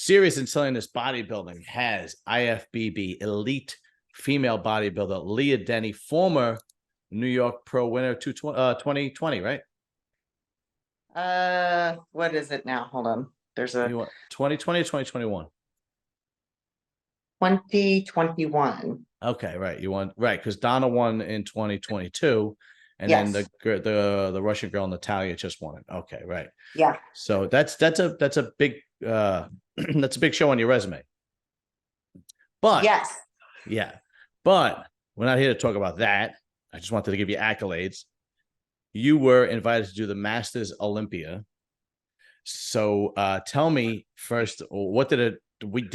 Serious in Silliness Bodybuilding has IFBB Elite Female Bodybuilder Leah Dennie, former New York Pro winner 2020, right? What is it now? Hold on. There's a 2020 or 2021? 2021. Okay, right. You won, right? Because Donna won in 2022, and Yes. then the Russian girl Natalia just won it. Okay, right. Yeah. So that's a big that's a big show on your resume. But yes, yeah, but we're not here to talk about that. I just wanted to give you accolades. You were invited to do the Masters Olympia. So tell me first, what did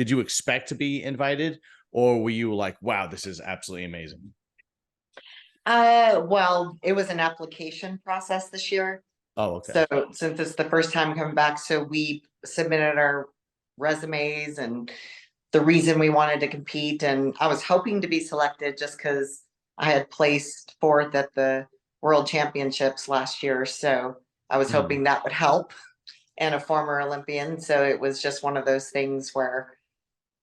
you expect to be invited, or were you like, wow, this is absolutely amazing? Well, it was an application process this year. Oh, okay. So since it's the first time coming back, so we submitted our resumes and the reason we wanted to compete. And I was hoping to be selected just because I had placed fourth at the World Championships last year. So I was hoping that would help, and a former Olympian. So it was just one of those things where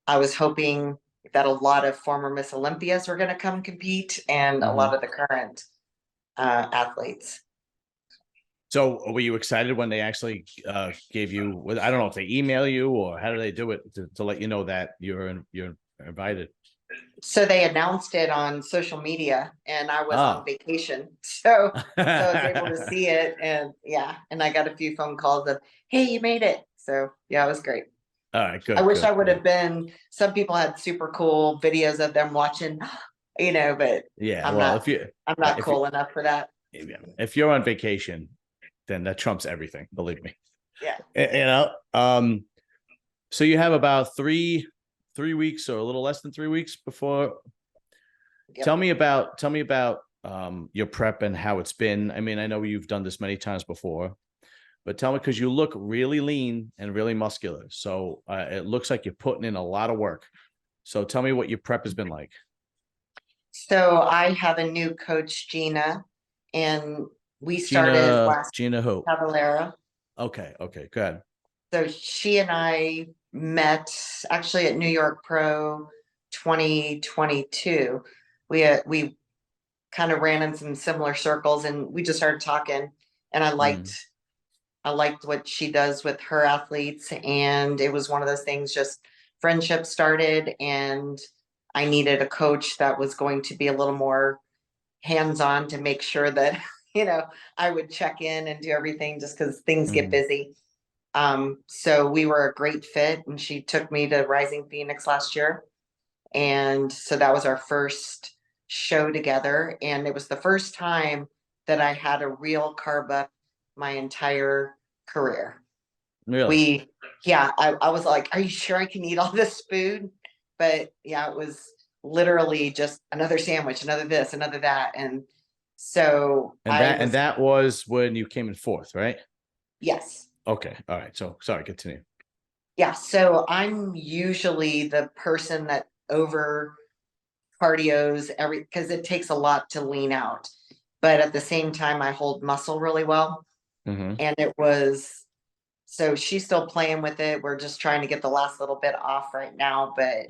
I was hoping that a lot of former Miss Olympias were going to come compete, and a lot of the current athletes. So were you excited when they actually gave you, I don't know if they email you or how do they do it to let you know that you're invited? So they announced it on social media, and I was on vacation. So I was able to see it, and yeah, and I got a few phone calls of, hey, you made it. So yeah, it was great. All right, good. I wish I would have been. Some people had super cool videos of them watching, but yeah, I'm not cool enough for that. If you're on vacation, then that trumps everything. Believe me. Yeah. So you have about three weeks or a little less than 3 weeks before. Yep. Tell me about your prep and how it's been. I mean, I know you've done this many times before, but tell me, because you look really lean and really muscular. So it looks like you're putting in a lot of work. So tell me what your prep has been like. So I have a new coach, Gina, and we started Gina who? Cavalera. Okay, good. So she and I met actually at New York Pro 2022. We kind of ran in some similar circles, and we just started talking, and I liked what she does with her athletes, and it was one of those things, just friendship started, and I needed a coach that was going to be a little more hands-on to make sure that I would check in and do everything, just because things get busy. So we were a great fit, and she took me to Rising Phoenix last year. And so that was our first show together. And it was the first time that I had a real carb up my entire career. Really? I was like, are you sure I can eat all this food? But yeah, it was literally just another sandwich, another this, another that. And so that was when you came in fourth, right? Yes. Okay. All right. So sorry, continue. Yeah. So I'm usually the person that over cardios because it takes a lot to lean out. But at the same time, I hold muscle really well. And it was, so she's still playing with it. We're just trying to get the last little bit off right now. But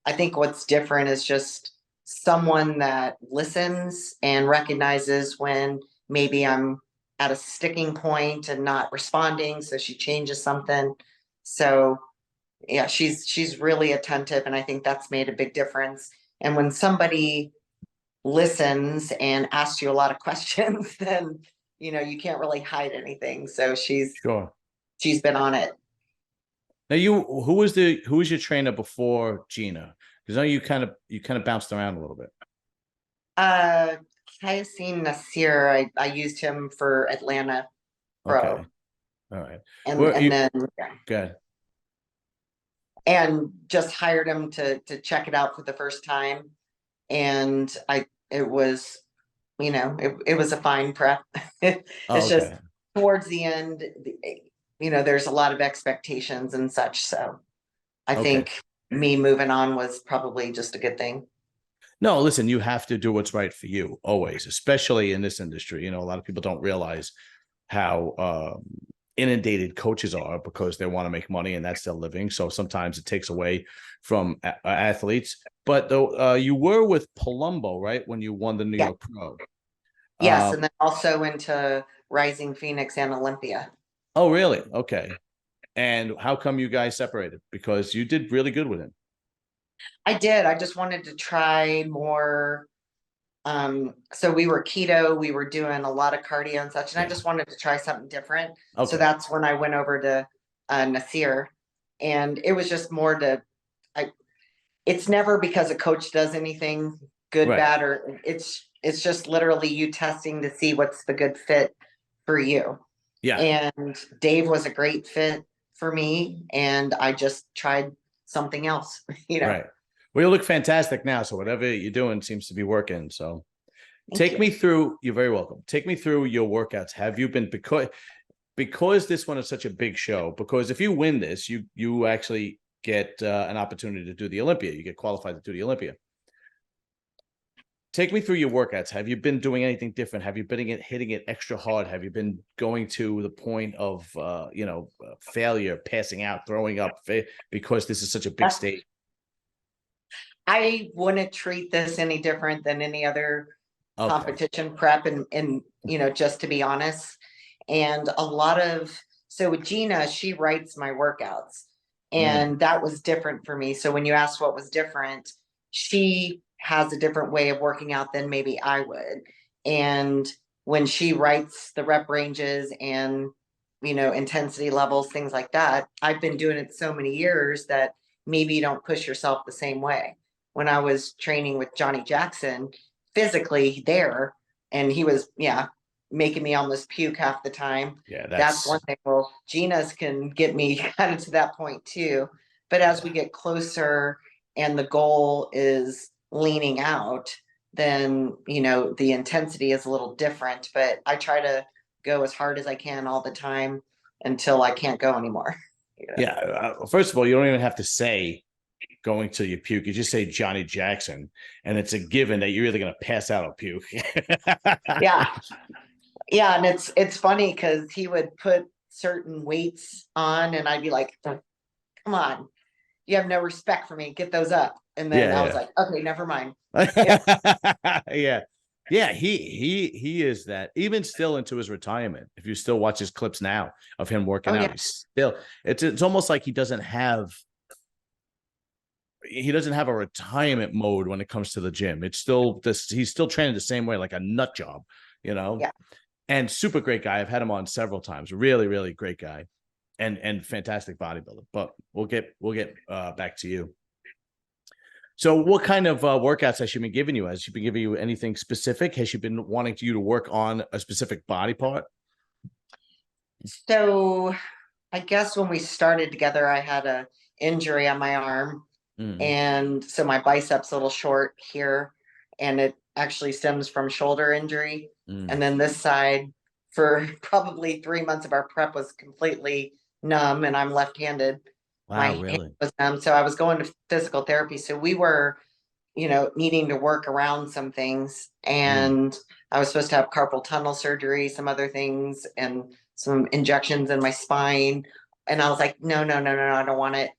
I think what's different is just someone that listens and recognizes when maybe I'm at a sticking point and not responding. So she changes something. So yeah, she's really attentive, and I think that's made a big difference. And when somebody listens and asks you a lot of questions, then you can't really hide anything. So she's been on it. Now, who was your trainer before Gina? Because I know you kind of bounced around a little bit. Hyacinth Nasir, I used him for Atlanta Pro. Okay. All right. And then good. And just hired him to check it out for the first time. And it was a fine prep. It's just towards the end, there's a lot of expectations and such. So I think me moving on was probably just a good thing. No, listen, you have to do what's right for you always, especially in this industry. A lot of people don't realize how inundated coaches are, because they want to make money and that's their living. So sometimes it takes away from athletes. But though you were with Palumbo, right, when you won the New Yeah. York Pro? Yes, and then also into Rising Phoenix and Olympia. Oh, really? Okay. And how come you guys separated? Because you did really good with him. I did. I just wanted to try more. So we were keto, we were doing a lot of cardio and such, and I Yeah. just wanted to try something different. So Okay. that's when I went over to Nasir, and it was just more to, it's never because a coach does anything good, Right. bad, or it's just literally you testing to see what's the good fit for you. Yeah. And Dave was a great fit for me, and I just tried something else, Right. Well, you look fantastic now. So whatever you're doing seems to be working. So Thank you. me through. You're very welcome. Take me through your workouts. Have you been, because this one is such a big show, because if you win this, you actually get an opportunity to do the Olympia. You get qualified to do the Olympia. Take me through your workouts. Have you been doing anything different? Have you been hitting it extra hard? Have you been going to the point of failure, passing out, throwing up, because this is such a big stage? I wouldn't treat this any different than any other competition prep, and just to be honest. And so with Gina, she writes my workouts, and that was different for me. So when you asked what was different, she has a different way of working out than maybe I would. And when she writes the rep ranges and intensity levels, things like that, I've been doing it so many years that maybe you don't push yourself the same way. When I was training with Johnny Jackson, physically there, and he was making me almost puke half the time. Yeah, that's one thing. Well, Gina's can get me kind of to that point too. But as we get closer and the goal is leaning out, then the intensity is a little different. But I try to go as hard as I can all the time until I can't go anymore. Yeah. First of all, you don't even have to say going till you puke. You just say Johnny Jackson, and it's a given that you're either going to pass out or puke. Yeah. Yeah. And it's funny because he would put certain weights on and I'd be like, come on, you have no respect for me. Get those up. And then I was like, okay, never mind. Yeah. Yeah, he is that, even still into his retirement. If you still watch his clips now of him working out, he's still, it's almost like he doesn't have a retirement mode when it comes to the gym. It's still this, he's still training the same way, like a nut job, Yeah. And super great guy. I've had him on several times. Really, really great guy, and fantastic bodybuilder. But we'll get back to you. So what kind of workouts has she been giving you? Has she been giving you anything specific? Has she been wanting you to work on a specific body part? So I guess when we started together, I had a injury on my arm. And so my biceps a little short here, and it actually stems from shoulder injury. And then this side, for probably 3 months of our prep, was completely numb, and I'm left-handed. Wow, really? Hand was numb, so I was going to physical therapy. So we were, needing to work around some things, and I was supposed to have carpal tunnel surgery, some other things, and some injections in my spine. And I was like, no, I don't want it.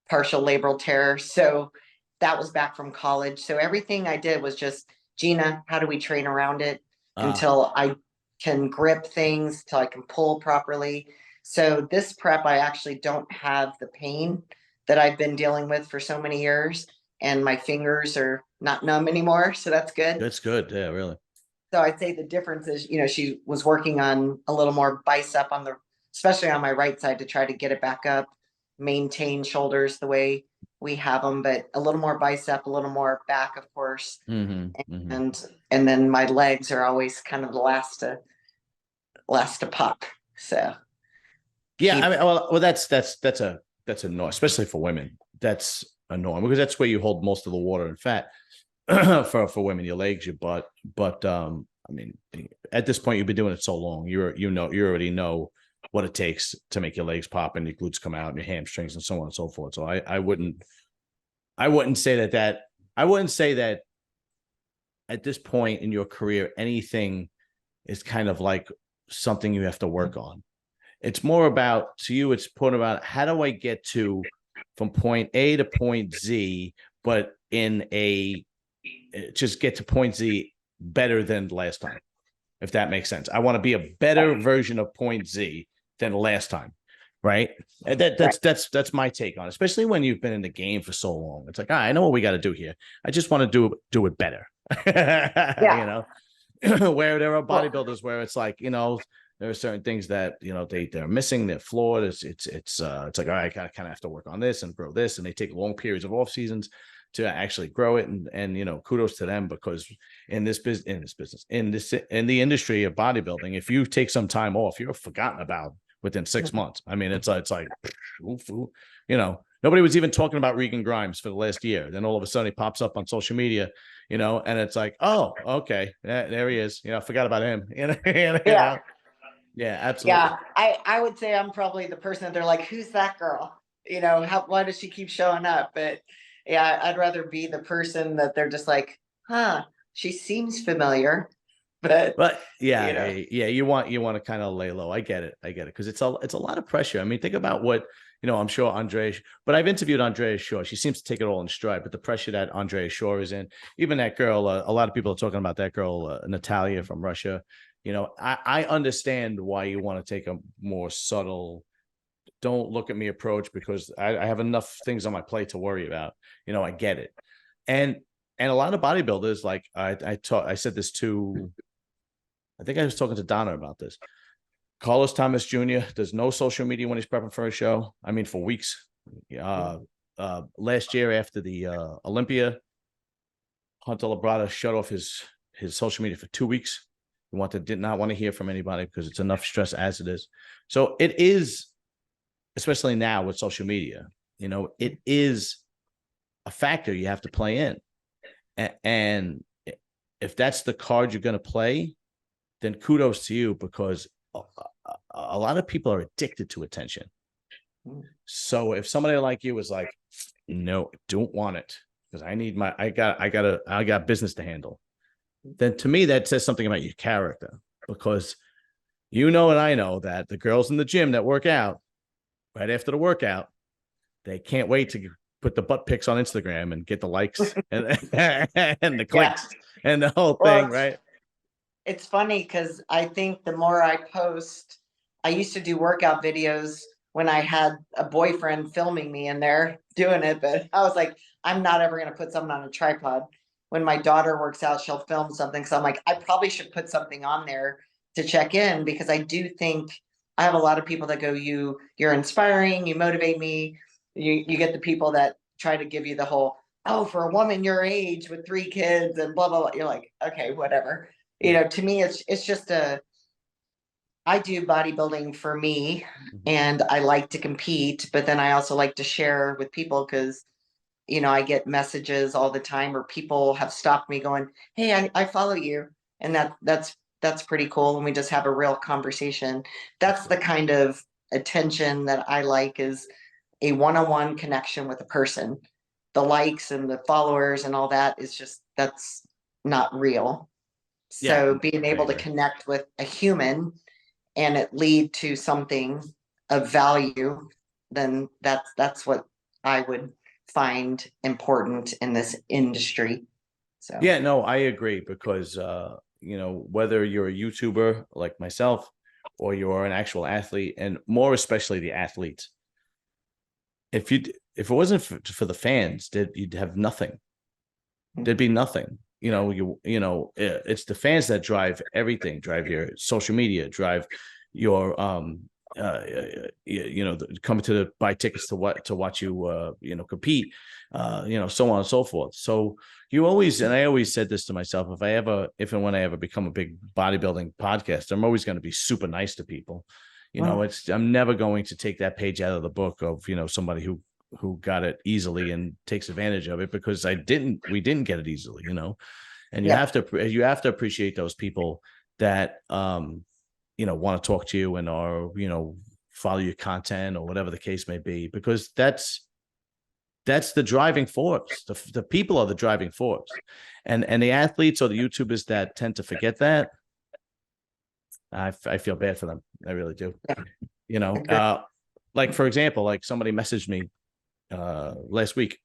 Partial labral tear. So that was back from college. So everything I did was just, Gina, how do we train around it until I can grip things, till I can pull properly. So this prep, I actually don't have the pain that I've been dealing with for so many years, and my fingers are not numb anymore. So that's good. That's good. Yeah, really. So I'd say the difference is, she was working on a little more bicep especially on my right side, to try to get it back up, maintain shoulders the way we have them, but a little more bicep, a little more back, of course. And then my legs are always kind of the last to pop. So yeah, I mean, well, that's a norm, especially for women. That's a norm, because that's where you hold most of the water and fat for women, your legs, your butt. But I mean, at this point, you've been doing it so long, you already know what it takes to make your legs pop and your glutes come out and your hamstrings and so on and so forth. So I wouldn't say that at this point in your career, anything is kind of like something you have to work on. it's more about, to you, it's point about how do I get to from point A to point Z, but in a just get to point Z better than last time, if that makes sense. I want to be a better version of point Z than last time. Right. And that's my take on it, especially when you've been in the game for so long. It's like, I know what we got to do here. I just want to do it better. You know, where there are bodybuilders where it's like, you know, there are certain things that, you know, they're missing, they're flawed. It's like, all right, I kind of have to work on this and grow this. And they take long periods of off seasons to actually grow it. And, you know, kudos to them, because in the industry of bodybuilding, if you take some time off, you're forgotten about within 6 months. I mean, it's like, you know, nobody was even talking about Regan Grimes for the last year. Then all of a sudden he pops up on social media, you know, and it's like, oh, okay, there he is. You know, forgot about him. You know? Yeah. Yeah, absolutely. Yeah, I would say I'm probably the person that they're like, who's that girl? You know, why does she keep showing up? But yeah, I'd rather be the person that they're just like, huh, she seems familiar. But yeah, you know. yeah, you want to kind of lay low. I get it. Because it's a lot of pressure. I mean, think about what, you know, I'm sure Andrea, but I've interviewed Andrea Shaw. She seems to take it all in stride, but the pressure that Andrea Shaw is in, even that girl, a lot of people are talking about that girl, Natalia from Russia. You know, I understand why you want to take a more subtle, don't look at me approach, because I have enough things on my plate to worry about. You know, I get it. And a lot of bodybuilders, like I said this to, I think I was talking to Donna about this. Carlos Thomas Jr. does no social media when he's prepping for a show. I mean, for weeks. Last year after the Olympia, Hunter Labrada shut off his social media for 2 weeks. He did not want to hear from anybody because it's enough stress as it is. So it is, especially now with social media, you know, it is a factor you have to play in. And if that's the card you're going to play, then kudos to you, because a lot of people are addicted to attention. So if somebody like you is like, no, don't want it because I got business to handle, then to me that says something about your character, because you know and I know that the girls in the gym that work out right after the workout, they can't wait to put the butt pics on Instagram and get the likes and the clicks and the whole thing, right? It's funny because I think the more I post, I used to do workout videos when I had a boyfriend filming me in there doing it, but I was like, I'm not ever going to put something on a tripod. When my daughter works out, she'll film something. So I'm like, I probably should put something on there to check in, because I do think I have a lot of people that go, you're inspiring, you motivate me. You get the people that try to give you the whole, oh, for a woman your age with 3 kids and blah, blah, blah. You're like, okay, whatever. You know, to me, it's just I do bodybuilding for me, and I like to compete, but then I also like to share with people because, you know, I get messages all the time, or people have stopped me going, hey, I follow you. And that's pretty cool. And we just have a real conversation. That's the kind of attention that I like, is a one-on-one connection with a person. The likes and the followers and all that is just, that's not real. So being able to connect with a human and it lead to something of value, then that's what I would find important in this industry. So yeah, no, I agree, because you know, whether you're a YouTuber like myself or you're an actual athlete, and more especially the athletes, if it wasn't for the fans, you'd have nothing. There'd be nothing. You know, it's the fans that drive everything, drive your social media, drive your you know, coming to buy tickets to watch you you know, compete, you know, so on and so forth. So you always, and I always said this to myself, if and when I ever become a big bodybuilding podcaster, I'm always going to be super nice to people. You know, I'm never going to take that page out of the book of, you know, somebody who got it easily and takes advantage of it, because we didn't get it easily, you know. And you have to appreciate those people that you know, want to talk to you and are, you know, follow your content or whatever the case may be, because that's the driving force. The people are the driving force, and the athletes or the YouTubers that tend to forget that, I feel bad for them. I really do. You know, Good. like for example, like somebody messaged me last week,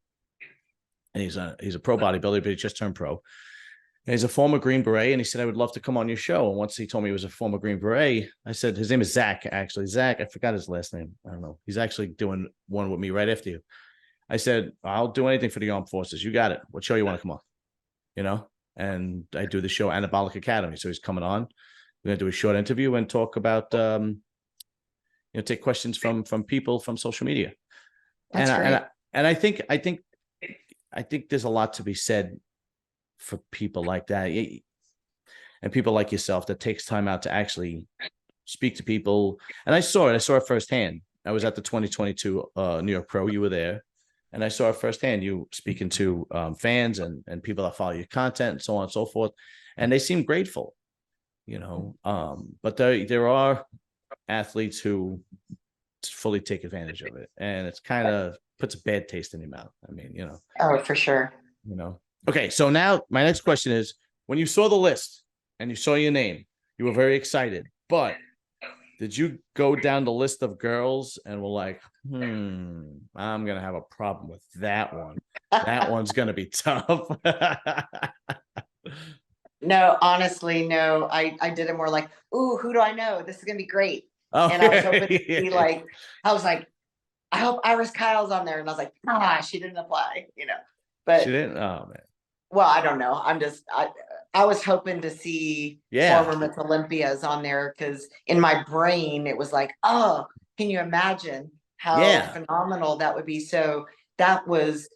and he's a pro bodybuilder, but he just turned pro. And he's a former Green Beret, and he said, I would love to come on your show. And once he told me he was a former Green Beret, I said, his name is Zach, actually. Zach, I forgot his last name. I don't know. He's actually doing one with me right after you. I said, I'll do anything for the armed forces. You got it. What show you want to come on? You know? And I do the show Anabolic Academy. So he's coming on. We're going to do a short interview and talk about, take questions from people from social media. That's great. And I think there's a lot to be said for people like that, and people like yourself that takes time out to actually speak to people. And I saw it firsthand. I was at the 2022 New York Pro. You were there, and I saw it firsthand. You speaking to fans and people that follow your content and so on and so forth, and they seem grateful, but there are athletes who fully take advantage of it, and it's kind of puts a bad taste in your mouth. I mean, Oh, for sure. Okay, so now my next question is, when you saw the list and you saw your name, you were very excited, but did you go down the list of girls and were like, I'm going to have a problem with that one. That one's going to be tough. No, honestly, no. I did it more like, ooh, who do I know? This is going to be great. Oh, and I was hoping to be like, I hope Iris Kyle's on there. And I was like, she didn't apply, but she didn't. Oh man. Well, I don't know. I was hoping to see former Miss Olympias on there, because in my brain it was like, oh, can you imagine how phenomenal that would be? So that was,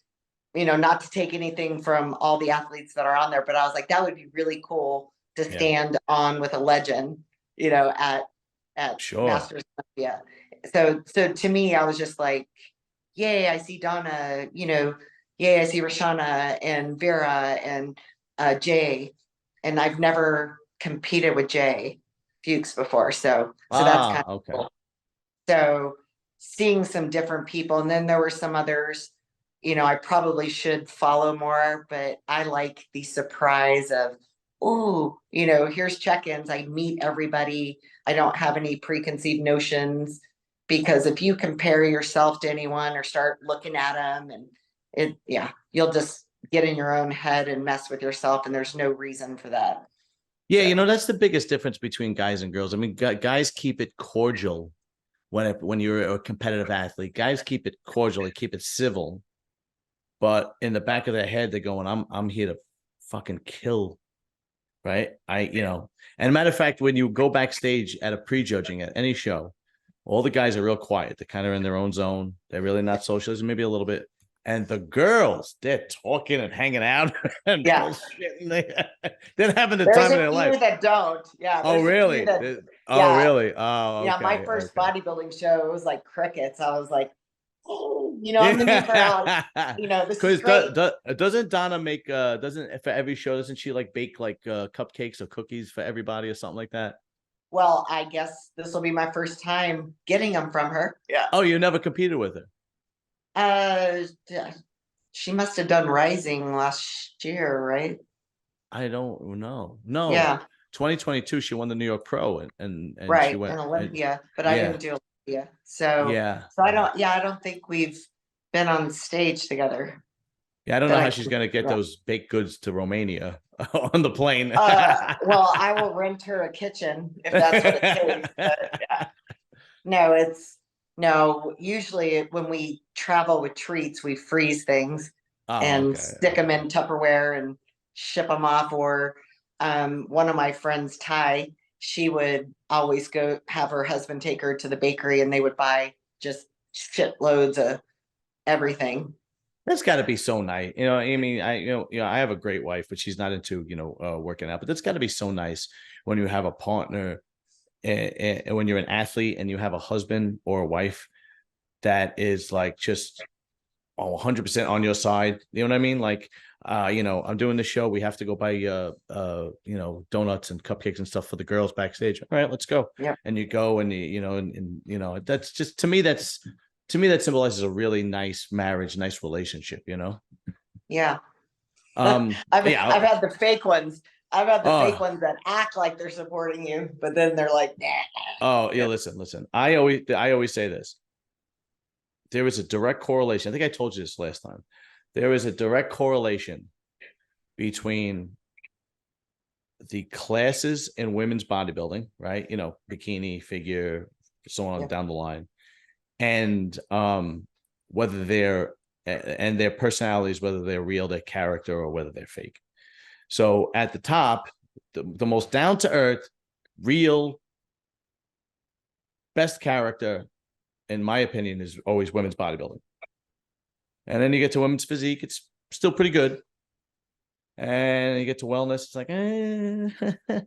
not to take anything from all the athletes that are on there, but I was like, that would be really cool to stand on with a legend, at Masters Olympia. So to me, I was just like, yay, I see Donna, yay, I see Rashana and Vera and Jay. And I've never competed with Jay Fuchs before. So that's kind of cool. So seeing some different people, and then there were some others, I probably should follow more, but I like the surprise of, here's check-ins. I meet everybody. I don't have any preconceived notions, because if you compare yourself to anyone or start looking at them, and you'll just get in your own head and mess with yourself, and there's no reason for that. Yeah, that's the biggest difference between guys and girls. I mean, guys keep it cordial when you're a competitive athlete. Guys keep it cordial, they keep it civil, but in the back of their head, they're going, I'm here to fucking kill, right? And matter of fact, when you go backstage at a pre-judging at any show, all the guys are real quiet. They're kind of in their own zone. They're really not socializing, maybe a little bit. And the girls, they're talking and hanging out and bullshitting. They're having the time of their life. There's a few that don't. Yeah. Oh, really? Really? Oh, okay. Yeah, my first bodybuilding show, it was like crickets. I was like, I'm in the crowd. This is great. Doesn't Donna make for every show, doesn't she like bake like cupcakes or cookies for everybody or something like that? Well, I guess this will be my first time getting them from her. Yeah. Oh, you never competed with her? She must have done Rising last year, right? I don't know. No. Yeah. 2022, she won the New York Pro and right, she went in Olympia, but I didn't do Olympia. So I don't think we've been on stage together. Yeah, I don't know how she's gonna get those baked goods to Romania on the plane. Well, I will rent her a kitchen if that's what it takes. But, no, usually when we travel with treats, we freeze things and stick them in Tupperware and ship them off. Or one of my friends, Ty, she would always go have her husband take her to the bakery, and they would buy just shitloads of everything. That's got to be so nice. I mean, I have a great wife, but she's not into, working out, but that's got to be so nice when you have a partner and when you're an athlete and you have a husband or a wife that is like just 100% on your side. You know what I mean? Like, I'm doing the show. We have to go buy, donuts and cupcakes and stuff for the girls backstage. All right, let's go. Yeah. And you go and that's just, to me, that symbolizes a really nice marriage, nice relationship, Yeah. I've had the fake ones. I've had the fake Oh, ones that act like they're supporting you, but then they're like, nah. oh, yeah. Listen. I always say this. There is a direct correlation. I think I told you this last time. There is a direct correlation between the classes in women's bodybuilding, right? You know, bikini, figure, so on Yeah. down the line, and whether they're and their personalities, whether they're real, their character, or whether they're fake. So at the top, the most down to earth, real, best character, in my opinion, is always women's bodybuilding. And then you get to women's physique, it's still pretty good. And you get to wellness, it's like,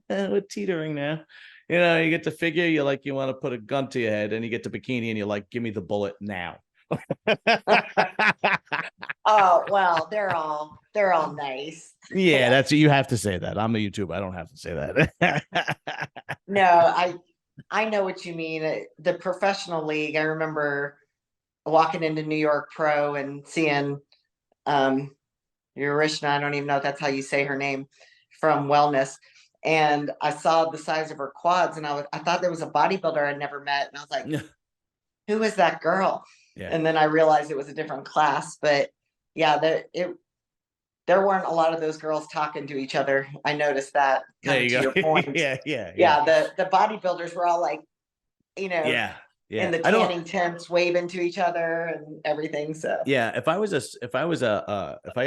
we're teetering now. You know, you get to figure, you're like, you want to put a gun to your head, and you get to bikini, and you're like, give me the bullet now. Oh, well, they're all nice. Yeah, that's you have to say that. I'm a YouTuber. I don't have to say that. No, I know what you mean. The professional league, I remember walking into New York Pro and seeing Urishna, I don't even know if that's how you say her name, from Wellness. And I saw the size of her quads, and I thought there was a bodybuilder I'd never met. And I was like, who is that girl? Yeah. And then I realized it was a different class. But yeah, there weren't a lot of those girls talking to each other. I noticed that, There kind of you to go. your point. Yeah. The bodybuilders were all like, you know, Yeah. in the I don't. tanning tents waving to each other and everything. So Yeah. If I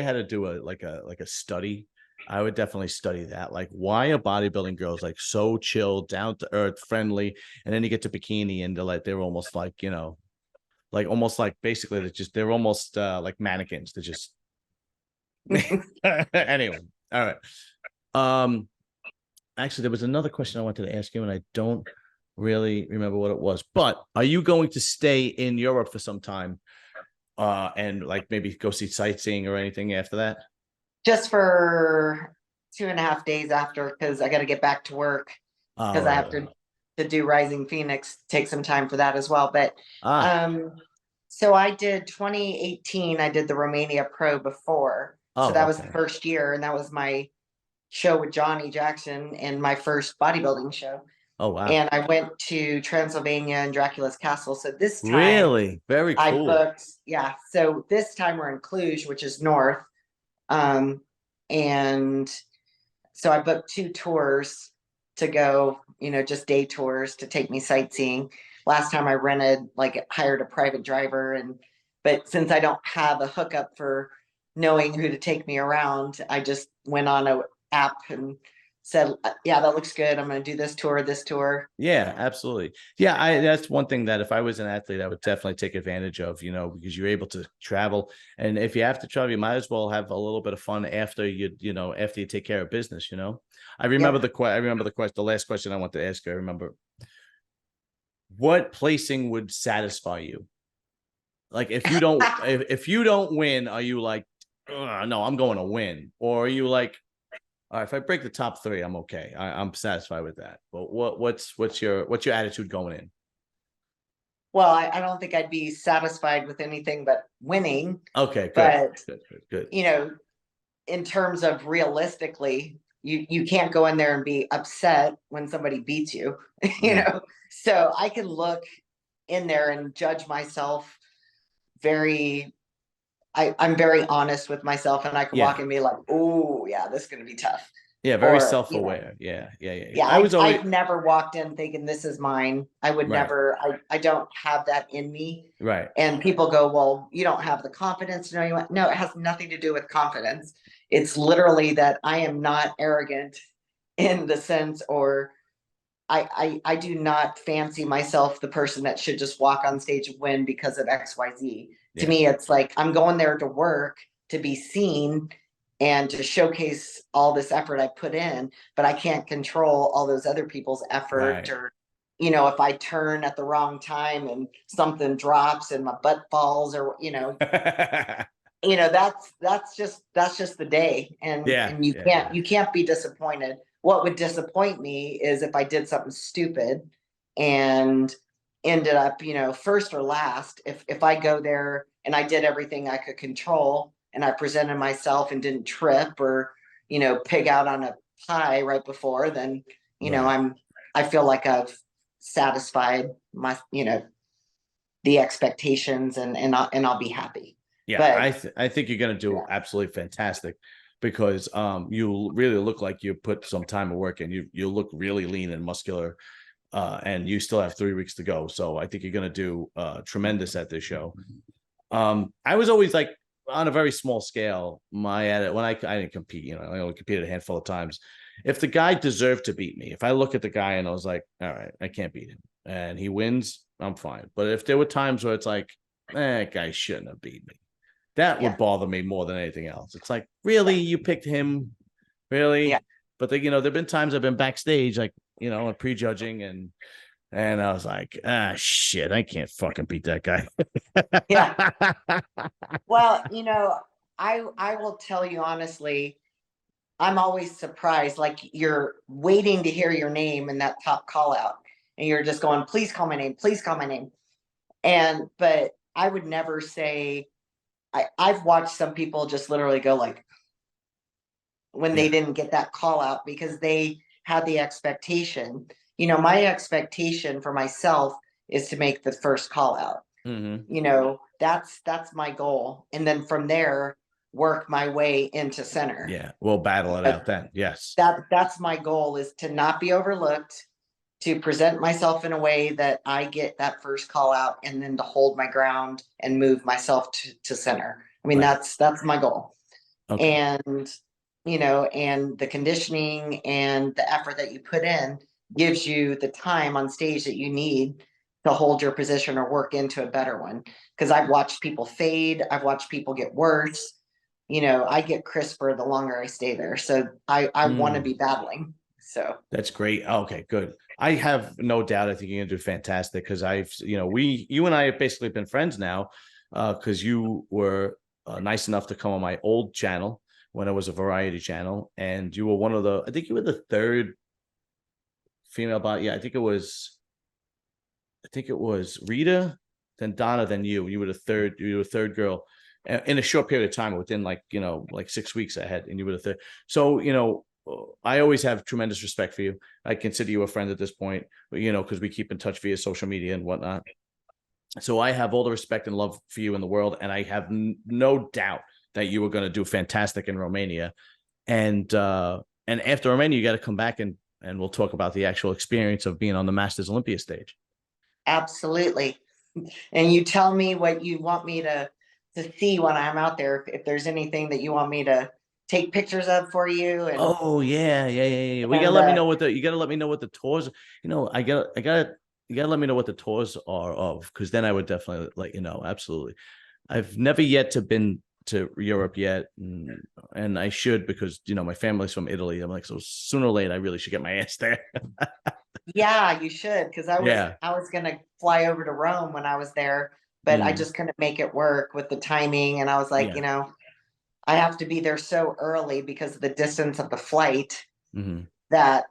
had to do a study, I would definitely study that. Like, why are bodybuilding girls like so chill, down to earth, friendly, and then you get to bikini and they're almost like, you know, like almost like basically they're almost like mannequins. They're just anyway. All right. Actually, there was another question I wanted to ask you, and I don't really remember what it was. But are you going to stay in Europe for some time, and like maybe go see sightseeing or anything after that? just for 2.5 days after, because I got to get back to work, All because I right. have to do Rising Phoenix, take some time for that as well. But um, so I did 2018, I did the Romania Pro before. So that was the Okay. first year, and that was my show with Johnny Jackson and my first bodybuilding show. Oh, wow. And I went to Transylvania and Dracula's Castle. So this time Really? Very I cool. booked, yeah. So this time we're in Cluj, which is north. And so I booked 2 tours to go, just day tours to take me sightseeing. Last time I rented, like hired a private driver, but since I don't have a hookup for knowing who to take me around, I just went on a app and said, yeah, that looks good. I'm going to do this tour, this tour. Yeah, absolutely. Yeah, that's one thing that if I was an athlete, I would definitely take advantage of, you know, because you're able to travel. And if you have to travel, you might as well have a little bit of fun after after you take care of business, you know. I remember Yep. the last question I want to ask you. I remember, what placing would satisfy you? Like if you don't win, are you like, no, I'm going to win? Or are you like, all right, if I break the top 3, I'm okay. I'm satisfied with that. But what's your attitude going in? Well, I don't think I'd be satisfied with anything but winning. Okay, good, But, good, good, good. In terms of realistically, you can't go in there and be upset when somebody beats you, So I can look in there and judge myself I'm very honest with myself, and I can walk Yeah, and be like, oh yeah, this is going to be tough. yeah, very Or, self-aware. Yeah. yeah, I was always I've never walked in thinking this is mine. I would right, never, I don't have that in me. right. And people go, well, you don't have the confidence to know you want. No, it has nothing to do with confidence. It's literally that I am not arrogant in the sense, or I do not fancy myself the person that should just walk on stage and win because of XYZ. To Yeah, me, it's like I'm going there to work, to be seen, and to showcase all this effort I put in, but I can't control all those other people's effort, right. or if I turn at the wrong time and something drops and my butt falls, or that's just the day, and Yeah, and you can't be disappointed. What would disappoint me is if I did something stupid and ended up, first or last. If I go there and I did everything I could control and I presented myself and didn't trip or pig out on a high right before, then, you know, Right. I feel like I've satisfied my, you know, the expectations, and I'll be happy. Yeah, But I think you're gonna do yeah, absolutely fantastic because you really look like you put some time of work and you look really lean and muscular, and you still have 3 weeks to go. So I think you're gonna do tremendous at this show. I was always like on a very small scale. My edit when I didn't compete, you know, I only competed a handful of times. If the guy deserved to beat me, if I look at the guy and I was like, all right, I can't beat him, and he wins, I'm fine. But if there were times where it's like, that guy shouldn't have beat me, that would yeah, bother me more than anything else. It's like, really, yeah, you picked him, yeah, really? But you know, there've been times I've been backstage, like, you know, prejudging, and I was like, ah, shit, I can't fucking beat that guy. yeah. Well, you know, I will tell you honestly, I'm always surprised. Like you're waiting to hear your name in that top call out, and you're just going, please call my name, please call my name. But I would never say, I've watched some people just literally go like, when they Yeah. didn't get that call out because they had the expectation. You know, my expectation for myself is to make the first call out. Mm-hmm. You know, that's my goal. And then from there, work my way into center. Yeah. We'll battle it But out then. Yes. that's my goal, is to not be overlooked, to present myself in a way that I get that first call out, and then to hold my ground and move myself to center. I mean, Right. that's my goal. Okay. And, you know, and the conditioning and the effort that you put in gives you the time on stage that you need to hold your position or work into a better one. Because I've watched people fade, I've watched people get worse. You know, I get crisper the longer I stay there. So I want to Mm, be battling. So that's great. Okay, good. I have no doubt. I think you're gonna do fantastic because you know, you and I have basically been friends now, because you were nice enough to come on my old channel when it was a variety channel, and you were one of the. I think you were the third female body. Yeah, I think it was Rita, then Donna, then you. You were the third. You were the third girl in a short period of time, within like, you know, like 6 weeks ahead, and you were the third. So, you know, I always have tremendous respect for you. I consider you a friend at this point, you know, because we keep in touch via social media and whatnot. So I have all the respect and love for you in the world, and I have no doubt that you were going to do fantastic in Romania. And after Romania, you got to come back and we'll talk about the actual experience of being on the Masters Olympia stage. absolutely. And you tell me what you want me to see when I'm out there. If there's anything that you want me to take pictures of for you, Oh yeah, yeah, yeah, yeah. We gotta and let me know what the you gotta let me know what the tours. You know, you gotta let me know what the tours are of, because then I would definitely let you know. Absolutely. I've never yet to been to Europe yet, and I should, because you know my family's from Italy. I'm like, so sooner or later I really should get my ass there. yeah, you should, because Yeah, I was gonna fly over to Rome when I was there, but I mm, just couldn't make it work with the timing. And I was like, yeah. you know, I have to be there so early because of the distance of the flight, Hmm. that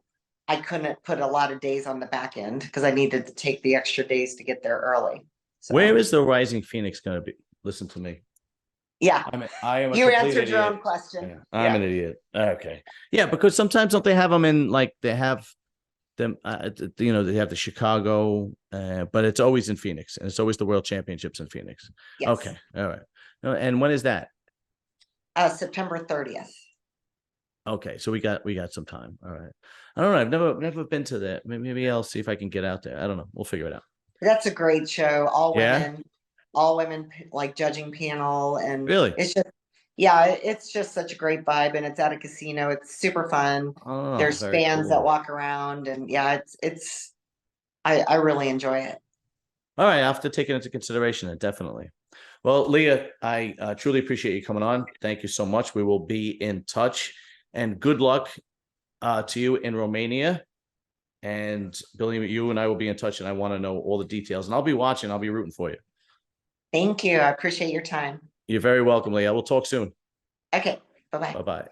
I couldn't put a lot of days on the back end because I needed to take the extra days to get there early. Where So is the Rising Phoenix going to be? Listen to me. yeah, I am a you complete answered your idiot. own question. Yeah, I'm Yeah. an idiot. Okay. Yeah, because sometimes don't they have them in, like, they have them, you know, they have the Chicago, but it's always in Phoenix, and it's always the World Championships in Phoenix. Yes. Okay. All right. And when is that? September 30th. Okay. So we got some time. All right. I don't know. I've never been to that. Maybe I'll see if I can get out there. I don't know. We'll figure it out. That's a great show. Yeah. All women like judging panel. And Really? it's just, yeah, it's just such a great vibe. And it's at a casino. It's super fun. Oh, There's very fans that cool. walk around, and yeah, I really enjoy it. All right, I have to take it into consideration, definitely. Well, Leah, I truly appreciate you coming on. Thank you so much. We will be in touch, and good luck to you in Romania. And Billy, you and I will be in touch, and I want to know all the details. And I'll be watching. I'll be rooting for you. Thank you. I appreciate your time. You're very welcome, Leah. We'll talk soon. Okay. Bye bye. Bye bye.